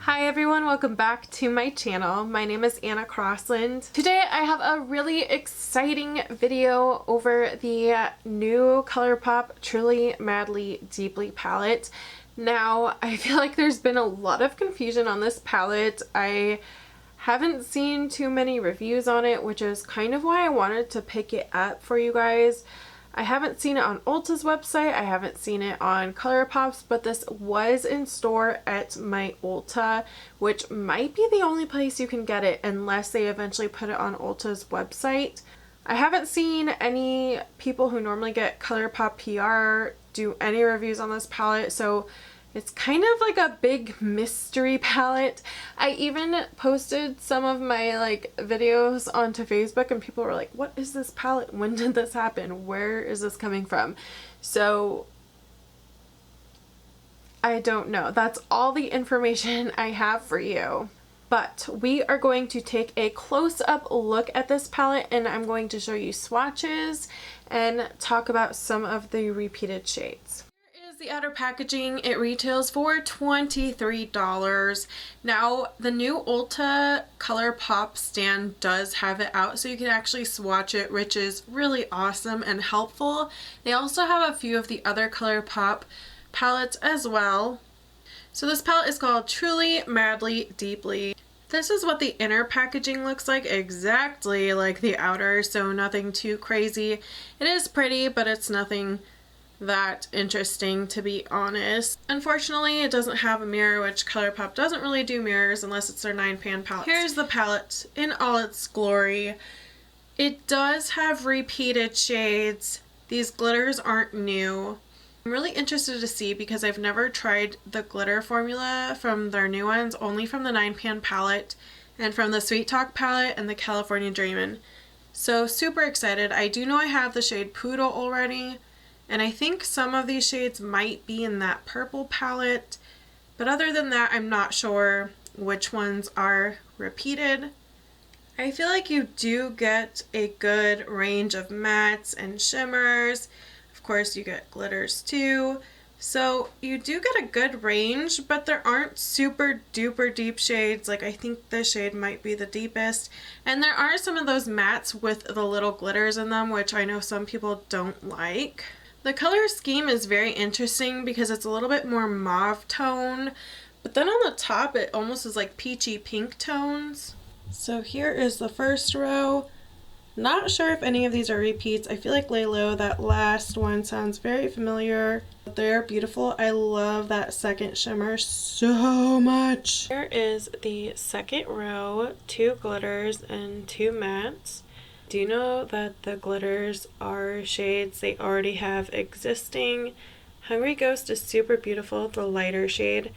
Hi everyone, welcome back to my channel. My name is Anna Crossland. Today I have a really exciting video over the new ColourPop Truly Madly Deeply palette. Now, I feel like there's been a lot of confusion on this palette. I haven't seen too many reviews on it, which is kind of why I wanted to pick it up for you guys. I haven't seen it on Ulta's website, I haven't seen it on ColourPop's, but this was in store at my Ulta, which might be the only place you can get it unless they eventually put it on Ulta's website. I haven't seen any people who normally get ColourPop PR do any reviews on this palette, so it's kind of like a big mystery palette. I even posted some of my videos onto Facebook and people were like, what is this palette? When did this happen? Where is this coming from? So I don't know. That's all the information I have for you. But we are going to take a close-up look at this palette and I'm going to show you swatches and talk about some of the repeated shades. The outer packaging, it retails for $23. Now the new Ulta ColourPop stand does have it out so you can actually swatch it, which is really awesome and helpful. They also have a few of the other ColourPop palettes as well. So this palette is called Truly Madly Deeply. This is what the inner packaging looks like, exactly like the outer, so nothing too crazy. It is pretty, but it's nothing that interesting, to be honest. Unfortunately, it doesn't have a mirror, which ColourPop doesn't really do mirrors unless it's their 9-pan palette. Here's the palette in all its glory. It does have repeated shades. These glitters aren't new. I'm really interested to see because I've never tried the glitter formula from their new ones, only from the 9-pan palette and from the Sweet Talk palette and the California Dreamin'. So super excited. I do know I have the shade Poodle already, and I think some of these shades might be in that purple palette, but other than that, I'm not sure which ones are repeated. I feel like you do get a good range of mattes and shimmers. Of course, you get glitters too. So you do get a good range, but there aren't super duper deep shades. Like I think this shade might be the deepest. And there are some of those mattes with the little glitters in them, which I know some people don't like. The color scheme is very interesting because it's a little bit more mauve tone, but then on the top it almost is like peachy pink tones. So here is the first row. Not sure if any of these are repeats. I feel like Lay Low, that last one, sounds very familiar. They're beautiful. I love that second shimmer so much. Here is the second row, 2 glitters and 2 mattes. Do you know that the glitters are shades they already have existing? Hungry Ghost is super beautiful, the lighter shade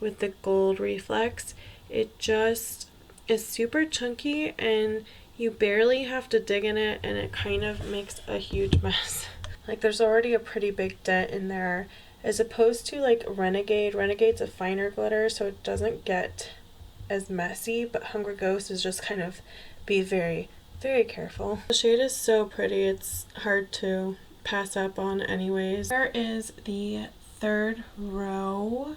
with the gold reflex. It just is super chunky and you barely have to dig in it and it kind of makes a huge mess. Like there's already a pretty big dent in there as opposed to like Renegade. Renegade's a finer glitter so it doesn't get as messy, but Hungry Ghost is just kind of be very careful. The shade is so pretty, it's hard to pass up on anyways. There is the third row.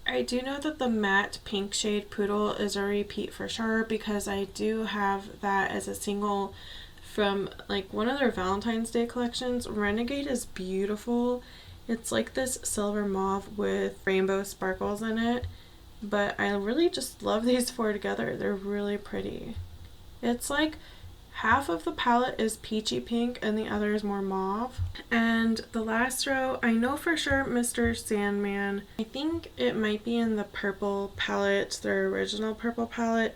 I do know that the matte pink shade Poodle is a repeat for sure because I do have that as a single from like one of their Valentine's Day collections. Renegade is beautiful. It's like this silver mauve with rainbow sparkles in it, but I really just love these 4 together. They're really pretty. It's like half of the palette is peachy pink and the other is more mauve. And the last row, I know for sure Mr. Sandman. I think it might be in the purple palette, their original purple palette,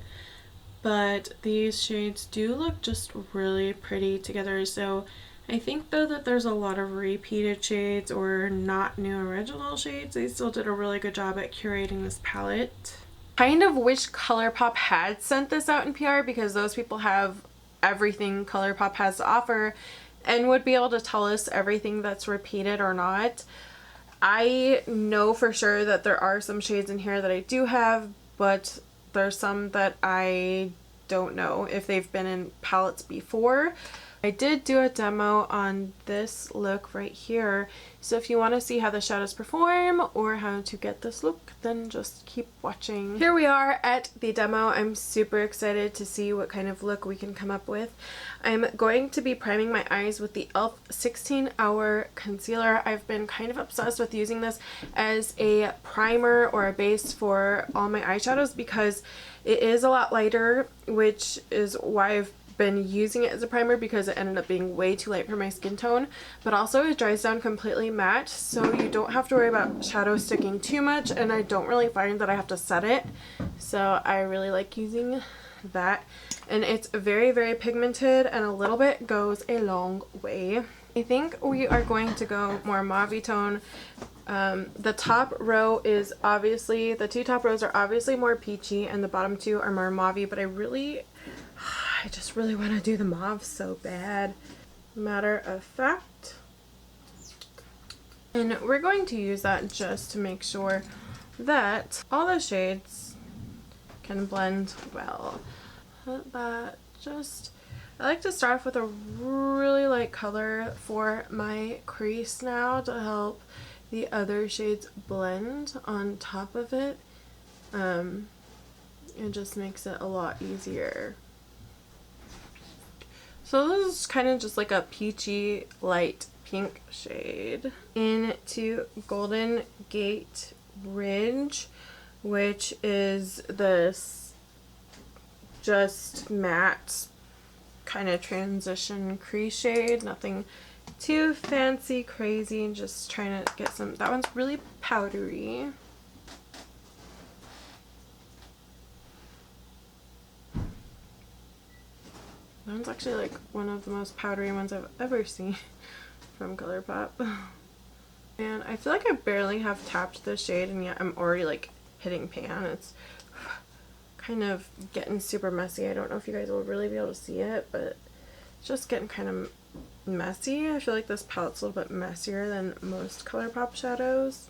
but these shades do look just really pretty together. So I think though that there's a lot of repeated shades or not new original shades. They still did a really good job at curating this palette. Kind of wish ColourPop had sent this out in PR because those people have everything ColourPop has to offer and would be able to tell us everything that's repeated or not. I know for sure that there are some shades in here that I do have, but there's some that I don't know if they've been in palettes before. I did do a demo on this look right here, so if you want to see how the shadows perform or how to get this look, then just keep watching. Here we are at the demo. I'm super excited to see what kind of look we can come up with. I'm going to be priming my eyes with the e.l.f. 16-Hour Concealer. I've been kind of obsessed with using this as a primer or a base for all my eyeshadows because it is a lot lighter, which is why I've been using it as a primer, because it ended up being way too light for my skin tone, but also it dries down completely matte, so you don't have to worry about shadow sticking too much, and I don't really find that I have to set it, so I really like using that. And it's very, very pigmented, and a little bit goes a long way. I think we are going to go more mauve tone. The top row is obviously, the two top rows are obviously more peachy, and the bottom two are more mauve, but I just really want to do the mauve so bad. Matter of fact. And we're going to use that just to make sure that all the shades can blend well. I like to start off with a really light color for my crease now to help the other shades blend on top of it. It just makes it a lot easier. So this is kind of just like a peachy light pink shade. Into Golden Gate Ridge, which is this just matte kind of transition crease shade. Nothing too fancy, crazy, just trying to get some. That one's really powdery. That one's actually like one of the most powdery ones I've ever seen from ColourPop. And I feel like I barely have tapped this shade, and yet I'm already like hitting pan. It's kind of getting super messy. I don't know if you guys will really be able to see it, but it's just getting kind of messy. I feel like this palette's a little bit messier than most ColourPop shadows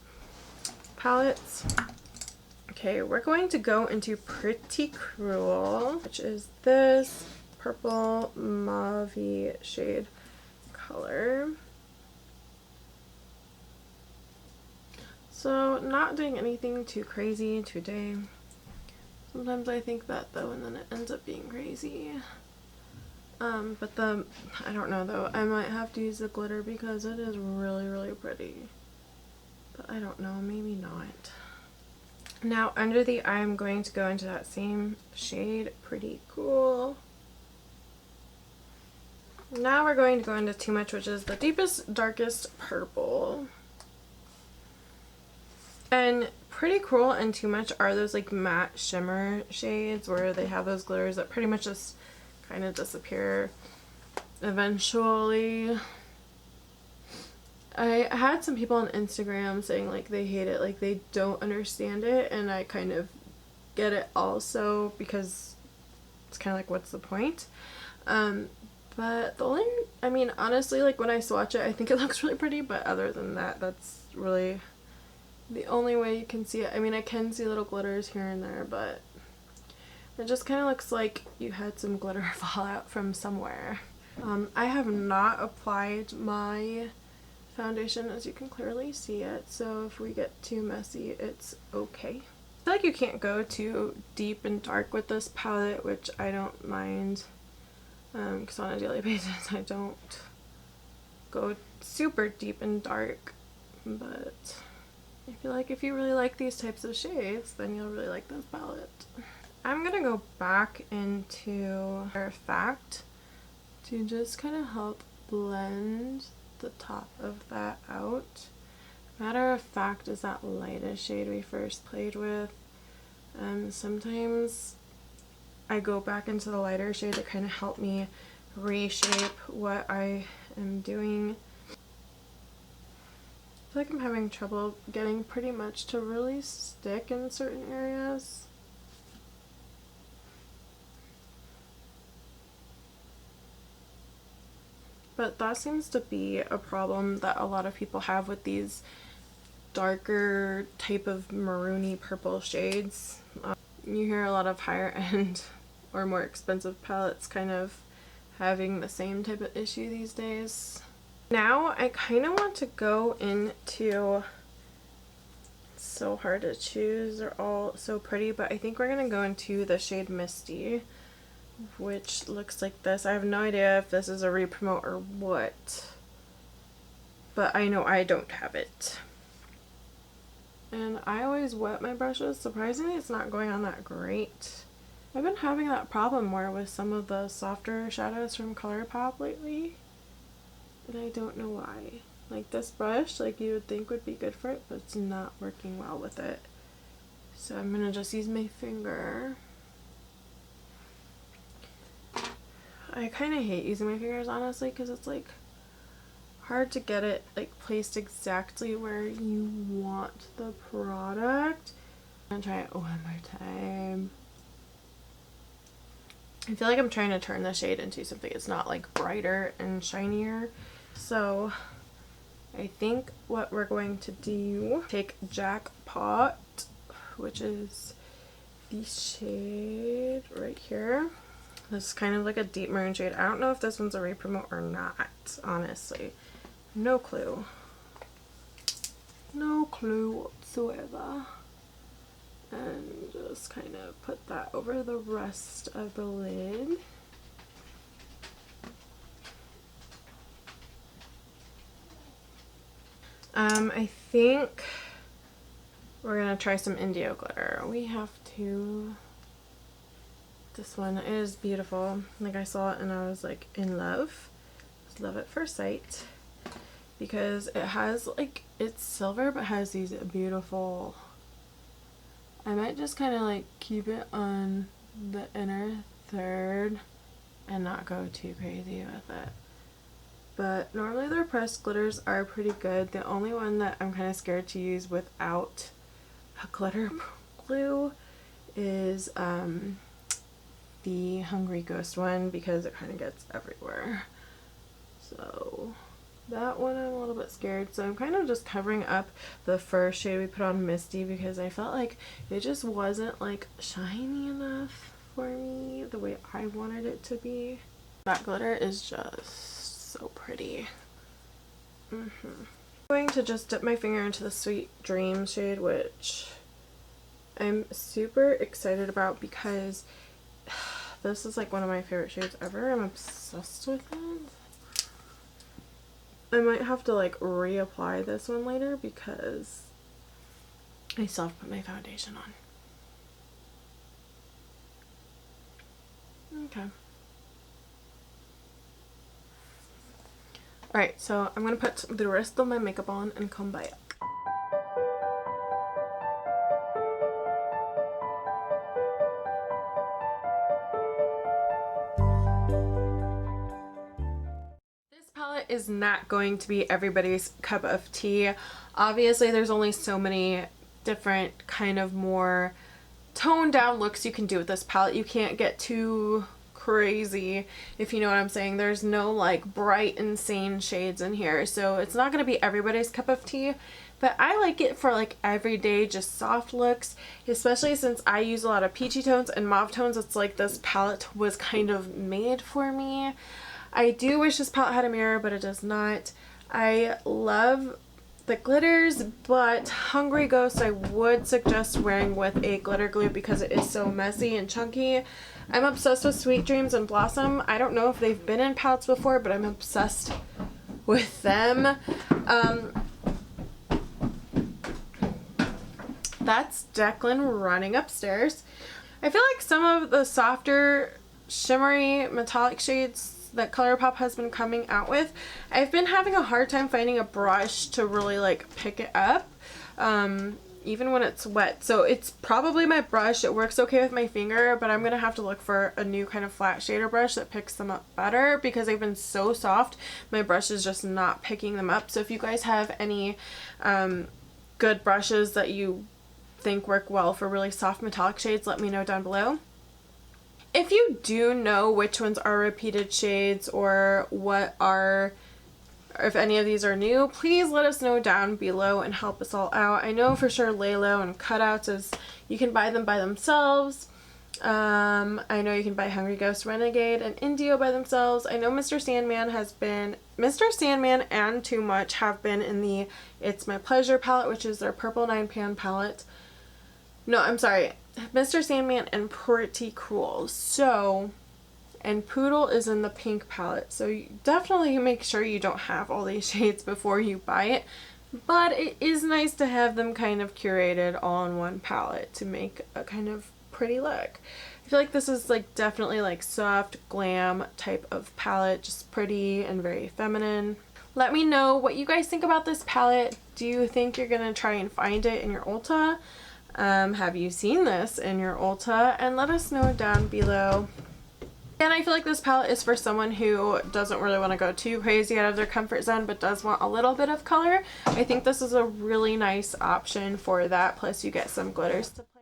palettes. Okay, we're going to go into Pretty Cruel, which is this purple mauve shade color. So not doing anything too crazy today. Sometimes I think that though, and then it ends up being crazy. But I don't know though, I might have to use the glitter because it is really, really pretty. But I don't know, maybe not. Now under the eye, I'm going to go into that same shade, Pretty Cool. Now we're going to go into Too Much, which is the deepest, darkest purple. And Pretty Cruel and Too Much are those like matte shimmer shades where they have those glitters that pretty much just kind of disappear eventually. I had some people on Instagram saying like they hate it, like they don't understand it, and I kind of get it also because it's kind of like, what's the point? But the only, I mean, honestly, like when I swatch it, I think it looks really pretty, but other than that, that's really the only way you can see it. I mean, I can see little glitters here and there, but it just kind of looks like you had some glitter fall out from somewhere. I have not applied my foundation, as you can clearly see it, so if we get too messy, it's okay. I feel like you can't go too deep and dark with this palette, which I don't mind. Because on a daily basis I don't go super deep and dark, but I feel like if you really like these types of shades, then you'll really like this palette. I'm gonna go back into Matter of Fact to just kind of help blend the top of that out. Matter of Fact is that lightest shade we first played with. Sometimes I go back into the lighter shade to kind of help me reshape what I am doing. I feel like I'm having trouble getting Pretty Much to really stick in certain areas. But that seems to be a problem that a lot of people have with these darker type of maroony purple shades. You hear a lot of higher end or more expensive palettes kind of having the same type of issue these days. Now I kind of want to go into, so hard to choose, they're all so pretty, but I think we're going to go into the shade Misty, which looks like this. I have no idea if this is a re-promote or what, but I know I don't have it. And I always wet my brushes. Surprisingly, it's not going on that great. I've been having that problem more with some of the softer shadows from ColourPop lately, and I don't know why. Like this brush, like you would think would be good for it, but it's not working well with it. So I'm gonna just use my finger. I kind of hate using my fingers, honestly, because it's like hard to get it like placed exactly where you want the product. I'm gonna try it one more time. I feel like I'm trying to turn the shade into something it's not like brighter and shinier. So I think what we're going to do, take Jackpot, which is the shade right here. This is kind of like a deep maroon shade. I don't know if this one's a re-promote or not, honestly. No clue. No clue whatsoever. And just kind of put that over the rest of the lid. I think we're gonna try some Indio glitter. We have to. This one is beautiful. Like I saw it and I was like in love. Just love at first sight. Because it has like, it's silver but has these beautiful, I might just kind of like keep it on the inner third and not go too crazy with it. But normally their pressed glitters are pretty good. The only one that I'm kind of scared to use without a glitter glue is the Hungry Ghost one, because it kind of gets everywhere. So that one I'm a little bit scared. So I'm kind of just covering up the first shade we put on, Misty, because I felt like it just wasn't like shiny enough for me the way I wanted it to be. That glitter is just so pretty. I'm going to just dip my finger into the Sweet Dream shade, which I'm super excited about because this is like one of my favorite shades ever. I'm obsessed with it. I might have to like reapply this one later because I still have to put my foundation on. Okay. Alright, so I'm going to put the rest of my makeup on and come back. This palette is not going to be everybody's cup of tea. Obviously, there's only so many different kind of more toned down looks you can do with this palette. You can't get too crazy, if you know what I'm saying. There's no like bright insane shades in here, so it's not going to be everybody's cup of tea, but I like it for like everyday just soft looks, especially since I use a lot of peachy tones and mauve tones. It's like this palette was kind of made for me. I do wish this palette had a mirror, but it does not. I love the glitters, but Hungry Ghost I would suggest wearing with a glitter glue because it is so messy and chunky. I'm obsessed with Sweet Dreams and Blossom. I don't know if they've been in palettes before, but I'm obsessed with them. That's Declan running upstairs. I feel like some of the softer shimmery metallic shades that ColourPop has been coming out with, I've been having a hard time finding a brush to really like pick it up, even when it's wet. So it's probably my brush. It works okay with my finger, but I'm gonna have to look for a new kind of flat shader brush that picks them up better because they've been so soft. My brush is just not picking them up. So if you guys have any good brushes that you think work well for really soft metallic shades, let me know down below. If you do know which ones are repeated shades or what are, or if any of these are new, please let us know down below and help us all out. I know for sure Lalo and Cutouts is, you can buy them by themselves. I know you can buy Hungry Ghost, Renegade, and Indio by themselves. I know Mr. Sandman and Too Much have been in the It's My Pleasure palette, which is their purple 9-pan palette. No, I'm sorry. Mr. Sandman and Pretty Cruel. So, and Poodle is in the pink palette. So you definitely make sure you don't have all these shades before you buy it. But it is nice to have them kind of curated all in one palette to make a kind of pretty look. I feel like this is like definitely like soft glam type of palette, just pretty and very feminine. Let me know what you guys think about this palette. Do you think you're gonna try and find it in your Ulta? Have you seen this in your Ulta? And let us know down below. And I feel like this palette is for someone who doesn't really want to go too crazy out of their comfort zone but does want a little bit of color. I think this is a really nice option for that, plus you get some glitters to play.